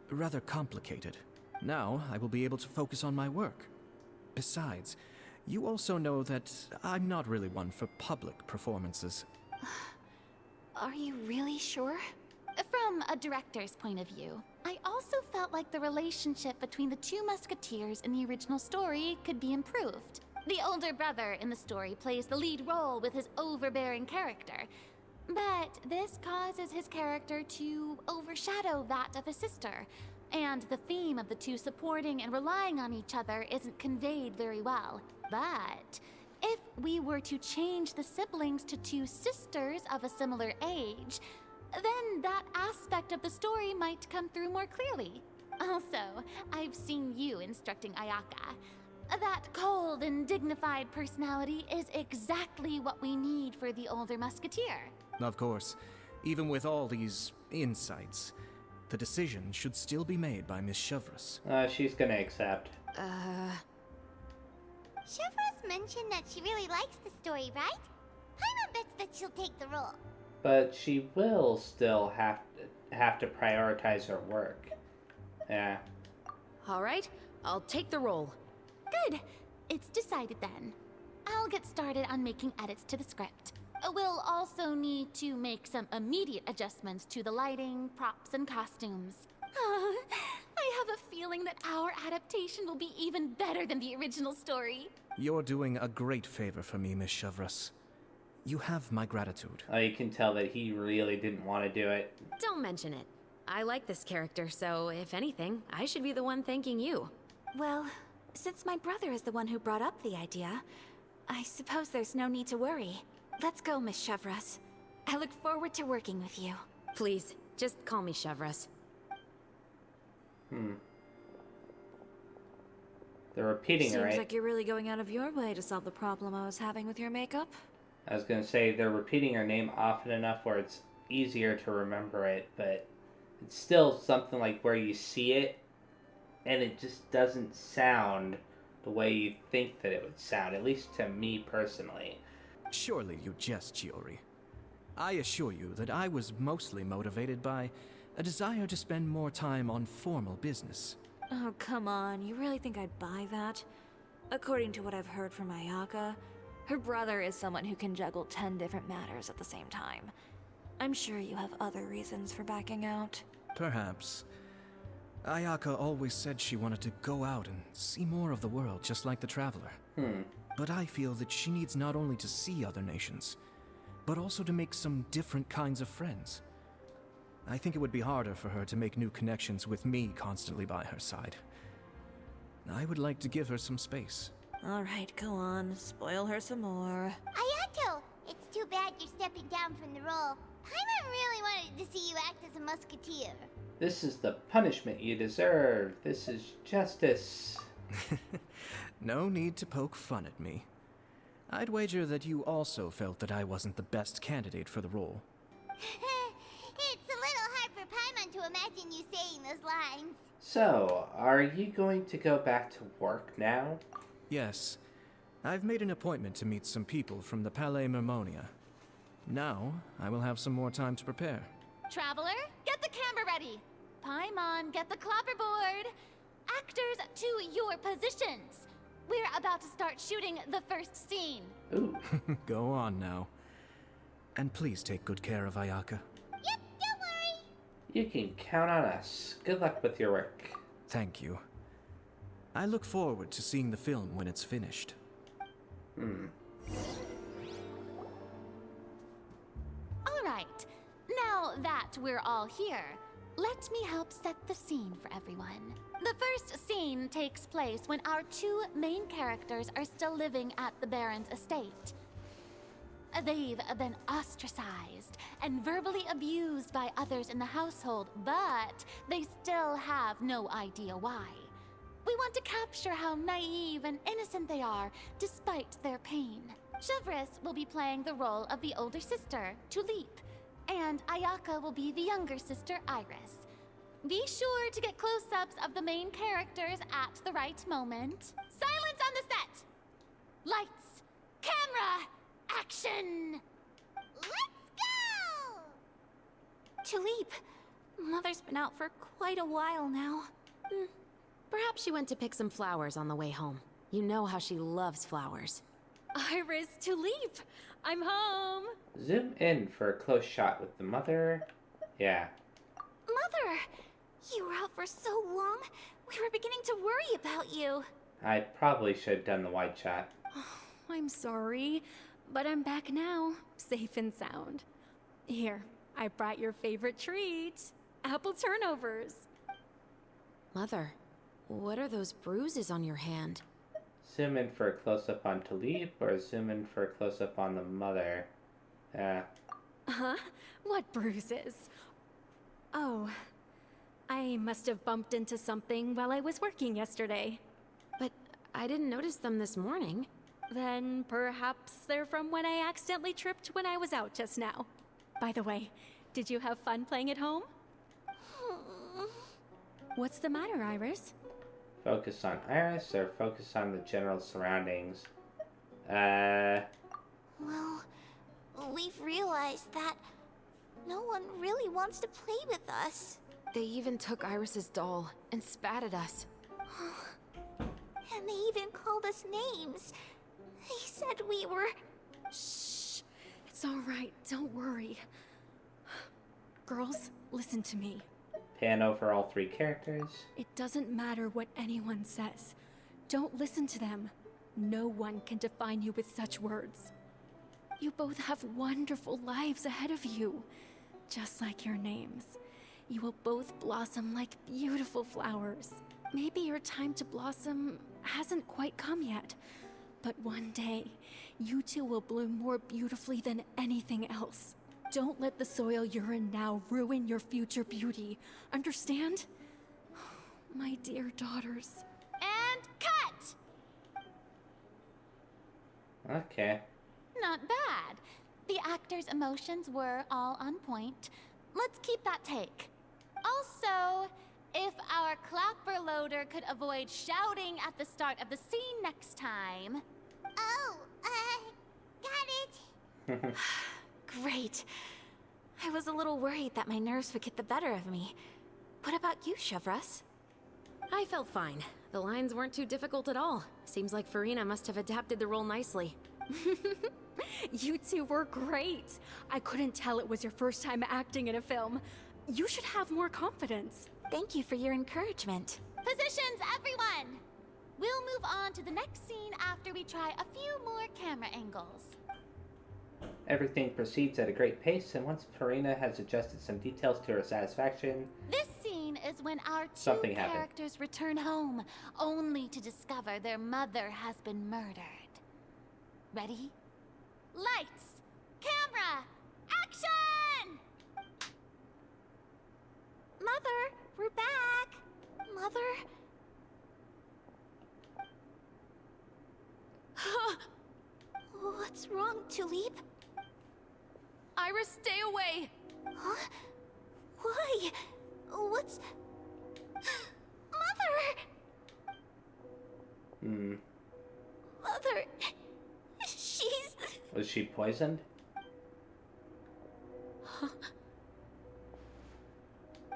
Speaker 12: rather complicated. Now, I will be able to focus on my work. Besides, you also know that I'm not really one for public performances.
Speaker 11: Are you really sure? From a director's point of view, I also felt like the relationship between the two musketeers in the original story could be improved. The older brother in the story plays the lead role with his overbearing character, but this causes his character to overshadow that of his sister, and the theme of the two supporting and relying on each other isn't conveyed very well. But if we were to change the siblings to two sisters of a similar age, then that aspect of the story might come through more clearly. Also, I've seen you instructing Ayaka. That cold and dignified personality is exactly what we need for the older musketeer.
Speaker 12: Of course, even with all these insights, the decision should still be made by Miss Chevreuse.
Speaker 1: She's gonna accept.
Speaker 4: Chevreuse mentioned that she really likes the story, right? Paimon bets that she'll take the role.
Speaker 1: But she will still have to prioritize her work. Yeah.
Speaker 6: All right, I'll take the role.
Speaker 11: Good. It's decided then. I'll get started on making edits to the script. We'll also need to make some immediate adjustments to the lighting, props, and costumes. I have a feeling that our adaptation will be even better than the original story.
Speaker 12: You're doing a great favor for me, Miss Chevreuse. You have my gratitude.
Speaker 1: Oh, you can tell that he really didn't want to do it.
Speaker 6: Don't mention it. I like this character, so if anything, I should be the one thanking you.
Speaker 9: Well, since my brother is the one who brought up the idea, I suppose there's no need to worry. Let's go, Miss Chevreuse. I look forward to working with you.
Speaker 6: Please, just call me Chevreuse.
Speaker 1: They're repeating it, right?
Speaker 13: Seems like you're really going out of your way to solve the problem I was having with your makeup.
Speaker 1: I was gonna say, they're repeating her name often enough where it's easier to remember it, but it's still something like where you see it, and it just doesn't sound the way you think that it would sound, at least to me personally.
Speaker 12: Surely you jest, Chiori. I assure you that I was mostly motivated by a desire to spend more time on formal business.
Speaker 13: Oh, come on. You really think I'd buy that? According to what I've heard from Ayaka, her brother is someone who can juggle 10 different matters at the same time. I'm sure you have other reasons for backing out.
Speaker 12: Perhaps. Ayaka always said she wanted to go out and see more of the world, just like the Traveler. But I feel that she needs not only to see other nations, but also to make some different kinds of friends. I think it would be harder for her to make new connections with me constantly by her side. I would like to give her some space.
Speaker 13: All right, go on. Spoil her some more.
Speaker 4: Ayato! It's too bad you're stepping down from the role. Paimon really wanted to see you act as a musketeer.
Speaker 1: This is the punishment you deserve. This is justice.
Speaker 12: No need to poke fun at me. I'd wager that you also felt that I wasn't the best candidate for the role.
Speaker 4: It's a little hard for Paimon to imagine you saying those lines.
Speaker 1: So, are you going to go back to work now?
Speaker 12: Yes. I've made an appointment to meet some people from the Palais Mermonia. Now, I will have some more time to prepare.
Speaker 11: Traveler, get the camera ready. Paimon, get the clapperboard. Actors, to your positions. We're about to start shooting the first scene.
Speaker 1: Ooh.
Speaker 12: Go on now. And please take good care of Ayaka.
Speaker 4: Yep, don't worry.
Speaker 1: You can count on us. Good luck with your work.
Speaker 12: Thank you. I look forward to seeing the film when it's finished.
Speaker 11: All right. Now that we're all here, let me help set the scene for everyone. The first scene takes place when our two main characters are still living at the Baron's estate. They've been ostracized and verbally abused by others in the household, but they still have no idea why. We want to capture how naive and innocent they are, despite their pain. Chevreuse will be playing the role of the older sister, Tulip, and Ayaka will be the younger sister, Iris. Be sure to get close-ups of the main characters at the right moment. Silence on the set! Lights, camera, action!
Speaker 4: Let's go!
Speaker 9: Tulip, Mother's been out for quite a while now.
Speaker 6: Perhaps she went to pick some flowers on the way home. You know how she loves flowers.
Speaker 13: Iris, Tulip, I'm home.
Speaker 1: Zoom in for a close shot with the mother. Yeah.
Speaker 9: Mother! You were out for so long, we were beginning to worry about you.
Speaker 1: I probably should have done the wide shot.
Speaker 13: I'm sorry, but I'm back now, safe and sound. Here, I brought your favorite treat, apple turnovers.
Speaker 6: Mother, what are those bruises on your hand?
Speaker 1: Zoom in for a close-up on Tulip, or zoom in for a close-up on the mother?
Speaker 13: Huh? What bruises? Oh, I must have bumped into something while I was working yesterday.
Speaker 6: But I didn't notice them this morning.
Speaker 13: Then perhaps they're from when I accidentally tripped when I was out just now. By the way, did you have fun playing at home? What's the matter, Iris?
Speaker 1: Focus on Iris or focus on the general surroundings? Well,
Speaker 4: we've realized that no one really wants to play with us.
Speaker 6: They even took Iris's doll and spat at us.
Speaker 4: And they even called us names. They said we were...
Speaker 13: Shh. It's all right. Don't worry. Girls, listen to me.
Speaker 1: Pan over all three characters.
Speaker 13: It doesn't matter what anyone says. Don't listen to them. No one can define you with such words. You both have wonderful lives ahead of you. Just like your names. You will both blossom like beautiful flowers. Maybe your time to blossom hasn't quite come yet. But one day, you two will bloom more beautifully than anything else. Don't let the soil you're in now ruin your future beauty. Understand? My dear daughters.
Speaker 11: And cut!
Speaker 1: Okay.
Speaker 11: Not bad. The actor's emotions were all on point. Let's keep that take. Also, if our clapper loader could avoid shouting at the start of the scene next time.
Speaker 4: Oh, got it.
Speaker 9: Great. I was a little worried that my nerves would get the better of me. What about you, Chevros?
Speaker 6: I felt fine. The lines weren't too difficult at all. Seems like Farina must have adapted the role nicely.
Speaker 13: You two were great. I couldn't tell it was your first time acting in a film. You should have more confidence.
Speaker 9: Thank you for your encouragement.
Speaker 11: Positions, everyone! We'll move on to the next scene after we try a few more camera angles.
Speaker 1: Everything proceeds at a great pace, and once Farina has adjusted some details to her satisfaction,
Speaker 11: this scene is when our two characters return home, only to discover their mother has been murdered. Ready? Lights! Camera! Action!
Speaker 4: Mother, we're back. Mother? What's wrong, Tulip?
Speaker 6: Iris, stay away!
Speaker 4: Huh? Why? What's... Mother! Mother... She's...
Speaker 1: Was she poisoned?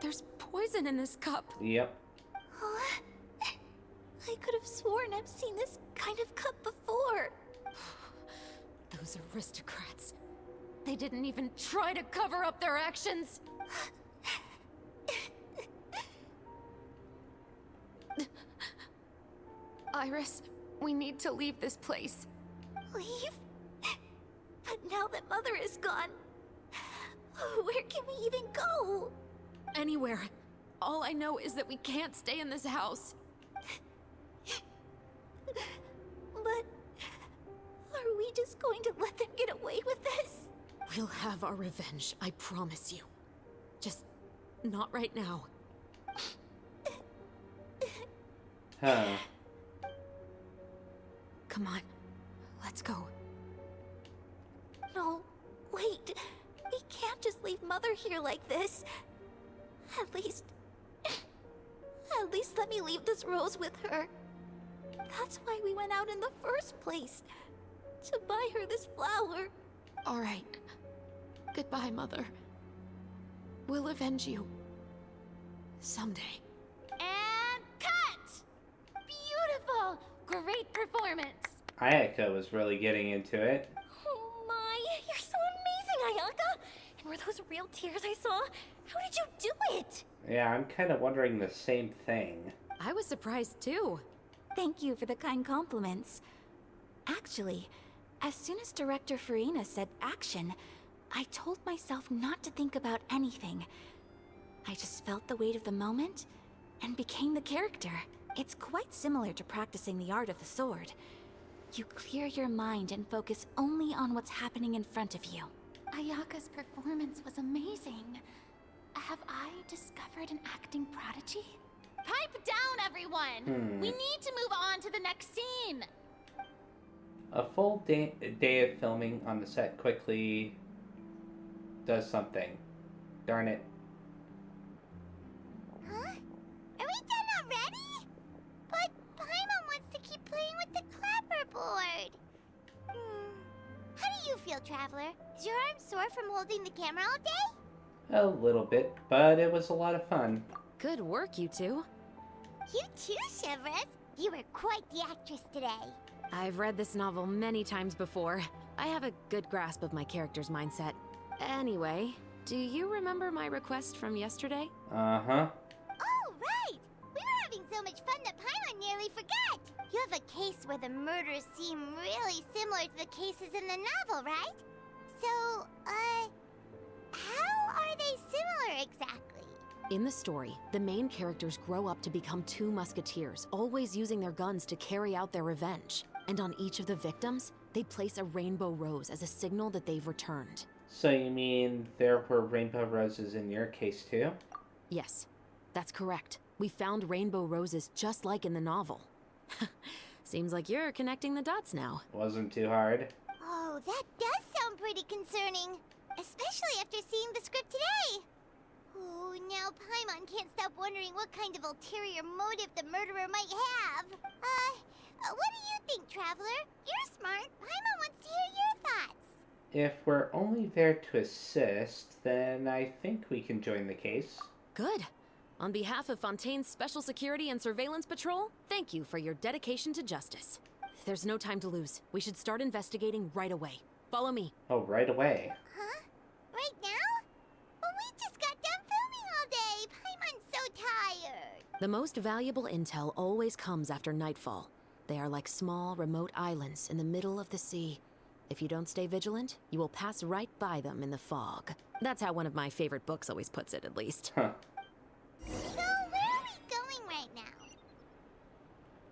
Speaker 6: There's poison in this cup.
Speaker 1: Yep.
Speaker 4: Huh? I could have sworn I've seen this kind of cup before.
Speaker 6: Those aristocrats. They didn't even try to cover up their actions. Iris, we need to leave this place.
Speaker 4: Leave? But now that Mother is gone, where can we even go?
Speaker 6: Anywhere. All I know is that we can't stay in this house.
Speaker 4: But are we just going to let them get away with this?
Speaker 6: We'll have our revenge, I promise you. Just not right now.
Speaker 1: Huh.
Speaker 6: Come on, let's go.
Speaker 4: No, wait. We can't just leave Mother here like this. At least let me leave this rose with her. That's why we went out in the first place. To buy her this flower.
Speaker 6: All right. Goodbye, Mother. will avenge you. Someday.
Speaker 11: And cut! Beautiful! Great performance!
Speaker 1: Ayaka was really getting into it.
Speaker 10: Oh my, you're so amazing, Ayaka! And were those real tears I saw? How did you do it?
Speaker 1: Yeah, I'm kind of wondering the same thing.
Speaker 6: I was surprised too.
Speaker 9: Thank you for the kind compliments. Actually, as soon as Director Farina said action, I told myself not to think about anything. I just felt the weight of the moment and became the character. It's quite similar to practicing the art of the sword. You clear your mind and focus only on what's happening in front of you.
Speaker 11: Ayaka's performance was amazing. Have I discovered an acting prodigy? Pipe down, everyone! We need to move on to the next scene!
Speaker 1: A full day of filming on the set quickly does something. Darn it.
Speaker 4: Huh? Are we done already? But Paimon wants to keep playing with the clapperboard. How do you feel, Traveler? Is your arm sore from holding the camera all day?
Speaker 1: A little bit, but it was a lot of fun.
Speaker 6: Good work, you two.
Speaker 4: You too, Shivers. You were quite the actress today.
Speaker 6: I've read this novel many times before. I have a good grasp of my character's mindset. Anyway, do you remember my request from yesterday?
Speaker 1: Uh-huh.
Speaker 4: Oh, right! We were having so much fun that Paimon nearly forgot. You have a case where the murders seem really similar to the cases in the novel, right? So, how are they similar exactly?
Speaker 6: In the story, the main characters grow up to become two musketeers, always using their guns to carry out their revenge. And on each of the victims, they place a rainbow rose as a signal that they've returned.
Speaker 1: So you mean there were rainbow roses in your case too?
Speaker 6: Yes, that's correct. We found rainbow roses just like in the novel. Seems like you're connecting the dots now.
Speaker 1: Wasn't too hard.
Speaker 4: Oh, that does sound pretty concerning. Especially after seeing the script today. Oh, now Paimon can't stop wondering what kind of ulterior motive the murderer might have. What do you think, Traveler? You're smart. Paimon wants to hear your thoughts.
Speaker 1: If we're only there to assist, then I think we can join the case.
Speaker 6: Good. On behalf of Fontaine's Special Security and Surveillance Patrol, thank you for your dedication to justice. There's no time to lose. We should start investigating right away. Follow me.
Speaker 1: Oh, right away.
Speaker 4: Huh? Right now? Well, we just got done filming all day. Paimon's so tired.
Speaker 6: The most valuable intel always comes after nightfall. They are like small, remote islands in the middle of the sea. If you don't stay vigilant, you will pass right by them in the fog. That's how one of my favorite books always puts it, at least.
Speaker 1: Huh.
Speaker 4: So, where are we going right now?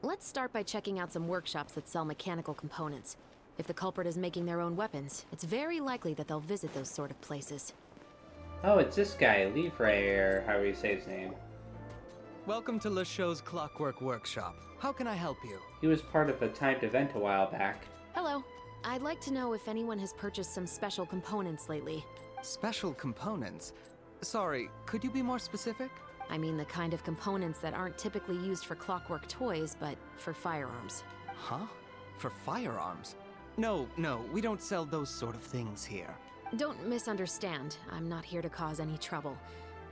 Speaker 6: Let's start by checking out some workshops that sell mechanical components. If the culprit is making their own weapons, it's very likely that they'll visit those sort of places.
Speaker 1: Oh, it's this guy, Livre, or however you say his name.
Speaker 15: Welcome to Le Show's Clockwork Workshop. How can I help you?
Speaker 1: He was part of a timed event a while back.
Speaker 6: Hello. I'd like to know if anyone has purchased some special components lately.
Speaker 15: Special components? Sorry, could you be more specific?
Speaker 6: I mean the kind of components that aren't typically used for clockwork toys, but for firearms.
Speaker 15: Huh? For firearms? No, we don't sell those sort of things here.
Speaker 6: Don't misunderstand. I'm not here to cause any trouble.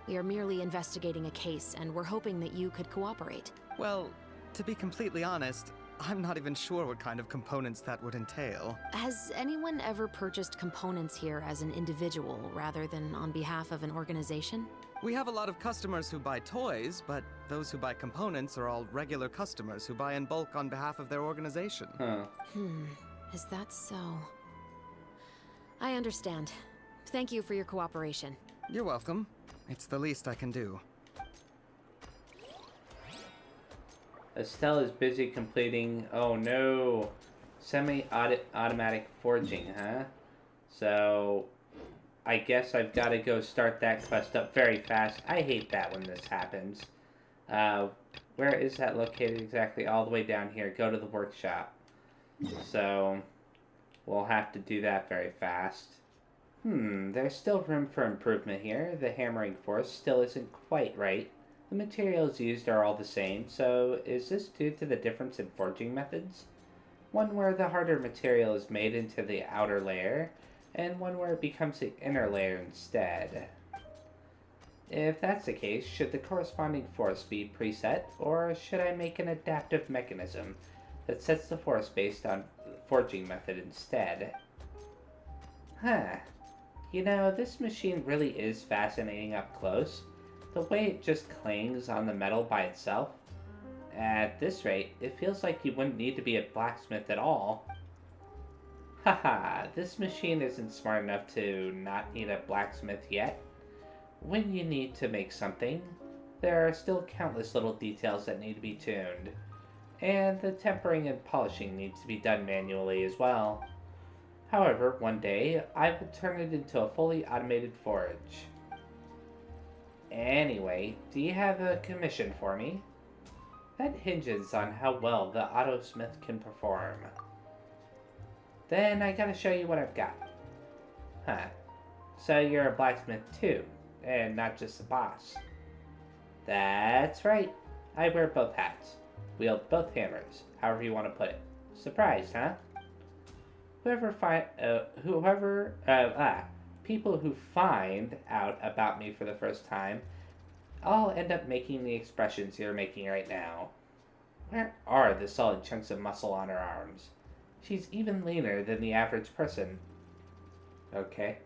Speaker 6: We are merely investigating a case, and we're hoping that you could cooperate.
Speaker 15: Well, to be completely honest, I'm not even sure what kind of components that would entail.
Speaker 6: Has anyone ever purchased components here as an individual rather than on behalf of an organization?
Speaker 15: We have a lot of customers who buy toys, but those who buy components are all regular customers who buy in bulk on behalf of their organization.
Speaker 1: Huh.
Speaker 6: Is that so? I understand. Thank you for your cooperation.
Speaker 15: You're welcome. It's the least I can do.
Speaker 1: Estelle is busy completing, oh no, semi-automatic forging, huh? So, I guess I've got to go start that quest up very fast. I hate that when this happens. Where is that located exactly? All the way down here. Go to the workshop. So, we'll have to do that very fast. There's still room for improvement here. The hammering force still isn't quite right. The materials used are all the same, so is this due to the difference in forging methods? One where the harder material is made into the outer layer, and one where it becomes the inner layer instead. If that's the case, should the corresponding force be preset, or should I make an adaptive mechanism that sets the force based on the forging method instead? Huh. You know, this machine really is fascinating up close. The way it just clings on the metal by itself. At this rate, it feels like you wouldn't need to be a blacksmith at all. Haha, this machine isn't smart enough to not need a blacksmith yet. When you need to make something, there are still countless little details that need to be tuned. And the tempering and polishing needs to be done manually as well. However, one day, I will turn it into a fully automated forge. Anyway, do you have a commission for me? That hinges on how well the autosmith can perform. Then I gotta show you what I've got. Huh. So you're a blacksmith too, and not just the boss. That's right. I wear both hats. Wield both hammers, however you want to put it. Surprised, huh? People who find out about me for the first time, I'll end up making the expressions you're making right now. Where are the solid chunks of muscle on her arms? She's even leaner than the average person. Okay.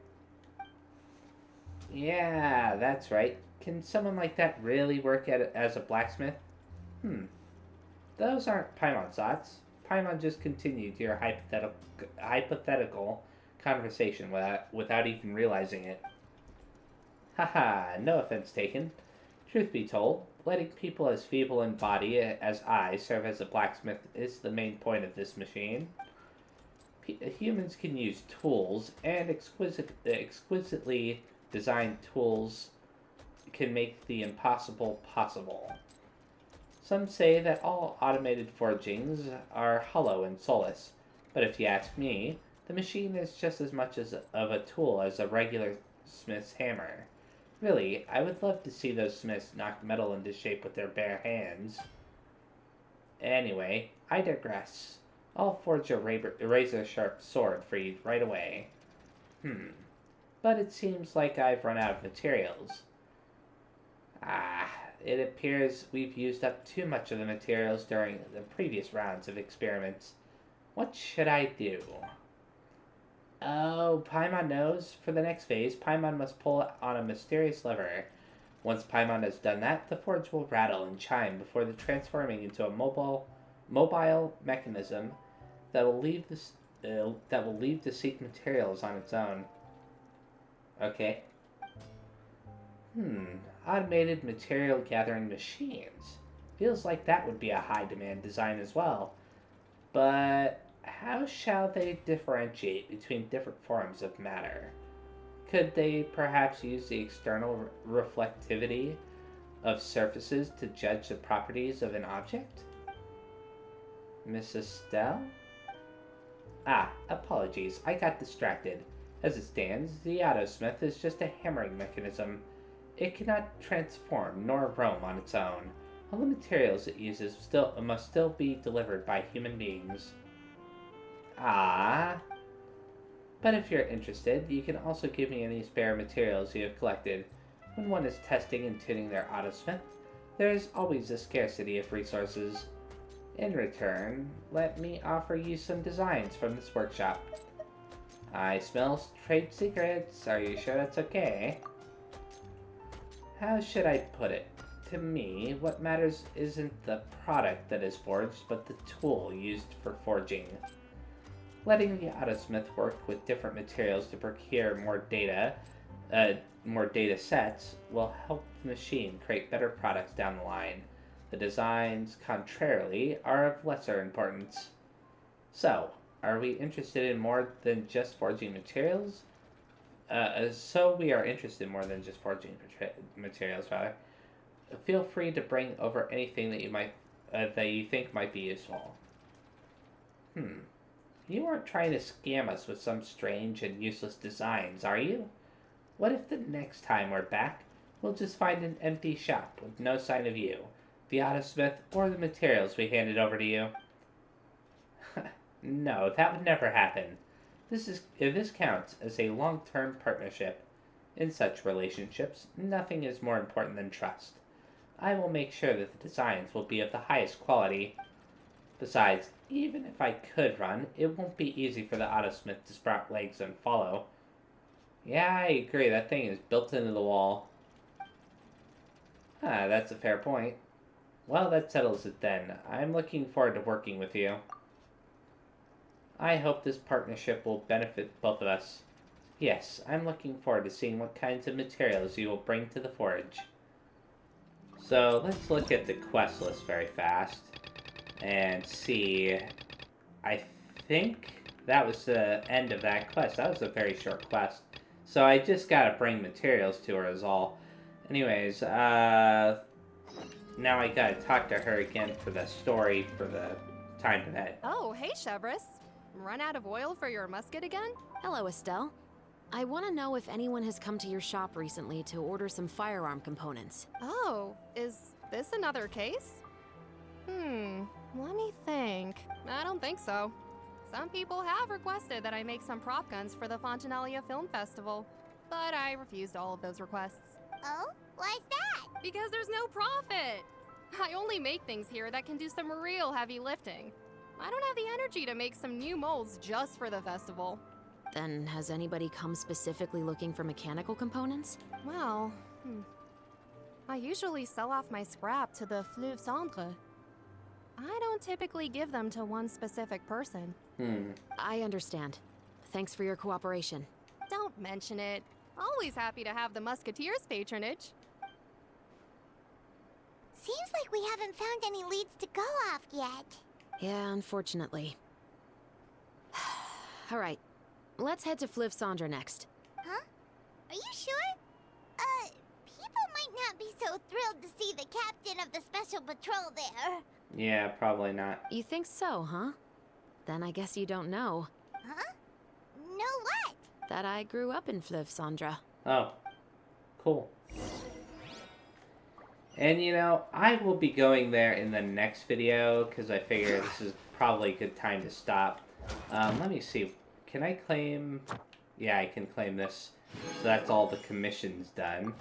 Speaker 1: Yeah, that's right. Can someone like that really work as a blacksmith? Those aren't Paimon's thoughts. Paimon just continued your hypothetical conversation without even realizing it. Haha, no offense taken. Truth be told, letting people as feeble in body as I serve as a blacksmith is the main point of this machine. Humans can use tools, and exquisitely designed tools can make the impossible possible. Some say that all automated forgings are hollow and soulless, but if you ask me, the machine is just as much of a tool as a regular smith's hammer. Really, I would love to see those smiths knock metal into shape with their bare hands. Anyway, I digress. I'll forge a razor-sharp sword for you right away. But it seems like I've run out of materials. It appears we've used up too much of the materials during the previous rounds of experiments. What should I do? Oh, Paimon knows. For the next phase, Paimon must pull on a mysterious lever. Once Paimon has done that, the forge will rattle and chime before transforming into a mobile mechanism that will leave to seek materials on its own. Okay. Automated material gathering machines. Feels like that would be a high demand design as well. But how shall they differentiate between different forms of matter? Could they perhaps use the external reflectivity of surfaces to judge the properties of an object? Miss Estelle? Apologies, I got distracted. As it stands, the autosmith is just a hammering mechanism. It cannot transform nor roam on its own. All the materials it uses must still be delivered by human beings. But if you're interested, you can also give me any spare materials you have collected. When one is testing and tuning their autosmith, there is always a scarcity of resources. In return, let me offer you some designs from this workshop. I smell trade secrets. Are you sure that's okay? How should I put it? To me, what matters isn't the product that is forged, but the tool used for forging. Letting the autosmith work with different materials to procure more data sets will help the machine create better products down the line. The designs, contrarily, are of lesser importance. So, are we interested in more than just forging materials? We are interested in more than just forging materials, rather. Feel free to bring over anything that you think might be useful. You aren't trying to scam us with some strange and useless designs, are you? What if the next time we're back, we'll just find an empty shop with no sign of you, the autosmith, or the materials we handed over to you? No, that would never happen. This counts as a long-term partnership. In such relationships, nothing is more important than trust. I will make sure that the designs will be of the highest quality. Besides, even if I could run, it won't be easy for the Autosmith to sprout legs and follow. Yeah, I agree, that thing is built into the wall. Ah, that's a fair point. Well, that settles it then. I'm looking forward to working with you. I hope this partnership will benefit both of us. Yes, I'm looking forward to seeing what kinds of materials you will bring to the forge. So, let's look at the quest list very fast and see. I think that was the end of that quest. That was a very short quest. So I just gotta bring materials to her is all. Anyways, now I gotta talk to her again for the story for the time event.
Speaker 16: Oh, hey, Chevris. Run out of oil for your musket again?
Speaker 6: Hello, Estelle. I want to know if anyone has come to your shop recently to order some firearm components.
Speaker 16: Oh, is this another case? Let me think. I don't think so. Some people have requested that I make some prop guns for the Fontanalia Film Festival, but I refused all of those requests.
Speaker 4: Oh? Why's that?
Speaker 16: Because there's no profit! I only make things here that can do some real heavy lifting. I don't have the energy to make some new molds just for the festival.
Speaker 6: Then has anybody come specifically looking for mechanical components?
Speaker 16: Well, I usually sell off my scrap to the Fleuve Cendre. I don't typically give them to one specific person.
Speaker 6: I understand. Thanks for your cooperation.
Speaker 16: Don't mention it. Always happy to have the Musketeers' patronage.
Speaker 4: Seems like we haven't found any leads to go off yet.
Speaker 6: Yeah, unfortunately. Alright, let's head to Fleuve Cendre next.
Speaker 4: Huh? Are you sure? People might not be so thrilled to see the captain of the special patrol there.
Speaker 1: Yeah, probably not.
Speaker 6: You think so, huh? Then I guess you don't know.
Speaker 4: Huh? Know what?
Speaker 6: That I grew up in Fleuve Cendre.
Speaker 1: Oh, cool. And you know, I will be going there in the next video because I figure this is probably a good time to stop. Let me see. Can I claim? Yeah, I can claim this. So that's all the commissions done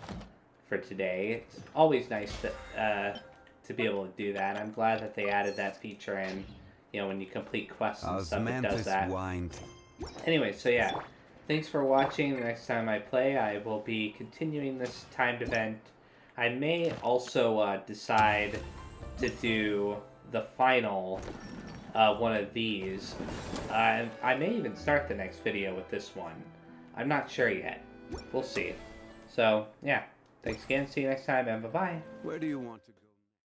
Speaker 1: for today. It's always nice to be able to do that. I'm glad that they added that feature in. You know, when you complete quests and stuff, it does that. Anyway, so yeah. Thanks for watching. The next time I play, I will be continuing this timed event. I may also decide to do the final one of these. I may even start the next video with this one. I'm not sure yet. We'll see. So, yeah. Thanks again. See you next time, and bye-bye.
Speaker 2: Where do you want to go?